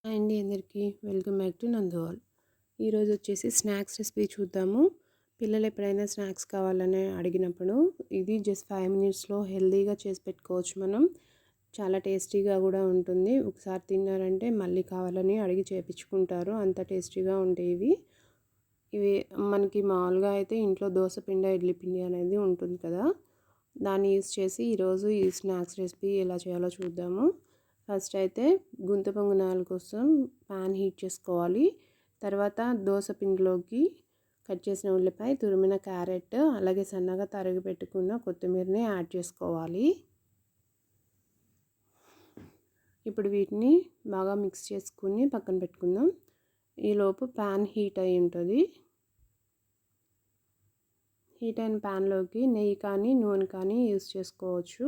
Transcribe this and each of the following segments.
Hi అండి అందరికీ welcome back to నందువాల్. ఈరోజు వచ్చేసి స్నాక్స్ రెసిపీ చూద్దాము. పిల్లలు ఎప్పుడైనా స్నాక్స్ కావాలని అడిగినప్పుడు ఇది జస్ట్ 5 మినిట్స్లో హెల్తీగా చేసి పెట్టుకోవచ్చు. మనం చాలా టేస్టీగా కూడా ఉంటుంది. ఒకసారి తిన్నారంటే మళ్ళీ కావాలని అడిగి చేపించుకుంటారు, అంత టేస్టీగా ఉంటాయి ఇవి మనకి మామూలుగా అయితే ఇంట్లో దోశ పిండి ఇడ్లీ పిండి అనేది ఉంటుంది కదా, దాన్ని యూస్ చేసి ఈరోజు ఈ స్నాక్స్ రెసిపీ ఎలా చేయాలో చూద్దాము. ఫస్ట్ అయితే గుంత పొంగనాల కోసం ప్యాన్ హీట్ చేసుకోవాలి. తర్వాత దోశ పిండిలోకి కట్ చేసిన ఉల్లిపాయ, తురిమిన క్యారెట్, అలాగే సన్నగా తరిగి పెట్టుకున్న కొత్తిమీరని యాడ్ చేసుకోవాలి. ఇప్పుడు వీటిని బాగా మిక్స్ చేసుకుని పక్కన పెట్టుకుందాం. ఈలోపు ప్యాన్ హీట్ అయి ఉంటుంది. హీట్ అయిన ప్యాన్లోకి నెయ్యి కానీ నూనె కానీ యూస్ చేసుకోవచ్చు.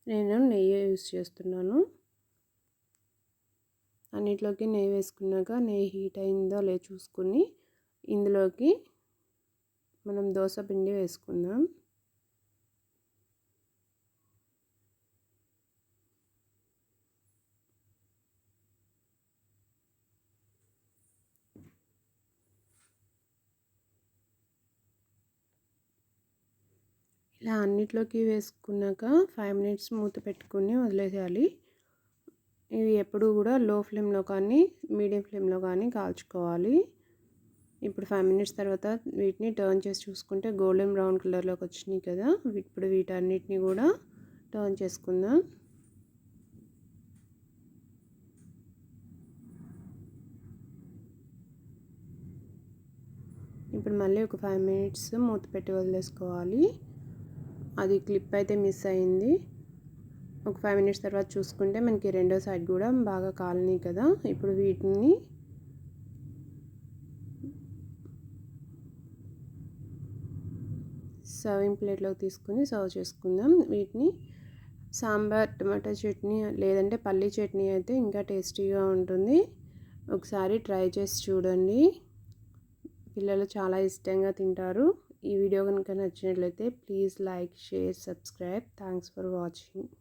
నేను నెయ్యి యూస్ చేస్తున్నాను. అన్నిట్లోకి నెయ్యి వేసుకున్నాక నెయ్యి హీట్ అయిందో లేదో చూసుకుని ఇందులోకి మనం దోశ పిండి వేసుకుందాం. ఇలా అన్నిట్లోకి వేసుకున్నాక 5 మినిట్స్ మూత పెట్టుకుని వదిలేసేయాలి. ఇవి ఎప్పుడు కూడా లో ఫ్లేమ్లో కానీ మీడియం ఫ్లేమ్లో కానీ కాల్చుకోవాలి. ఇప్పుడు 5 మినిట్స్ తర్వాత వీటిని టర్న్ చేసి చూసుకుంటే గోల్డెన్ బ్రౌన్ కలర్లోకి వచ్చినాయి కదా. ఇప్పుడు వీటన్నిటిని కూడా టర్న్ చేసుకుందాం. ఇప్పుడు మళ్ళీ ఒక 5 మినిట్స్ మూత పెట్టి వదిలేసుకోవాలి. అది క్లిప్ అయితే మిస్ అయింది. ఒక 5 మినిట్స్ తర్వాత చూసుకుంటే మనకి రెండో సైడ్ కూడా బాగా కాలినాయి కదా. ఇప్పుడు వీటిని సర్వింగ్ ప్లేట్లోకి తీసుకుని సర్వ్ చేసుకుందాం. వీటిని సాంబార్, టమాటో చట్నీ లేదంటే పల్లీ చట్నీ అయితే ఇంకా టేస్టీగా ఉంటుంది. ఒకసారి ట్రై చేసి చూడండి, పిల్లలు చాలా ఇష్టంగా తింటారు. ఈ వీడియో కనుక నచ్చినట్లయితే please like, share, subscribe. Thanks for watching.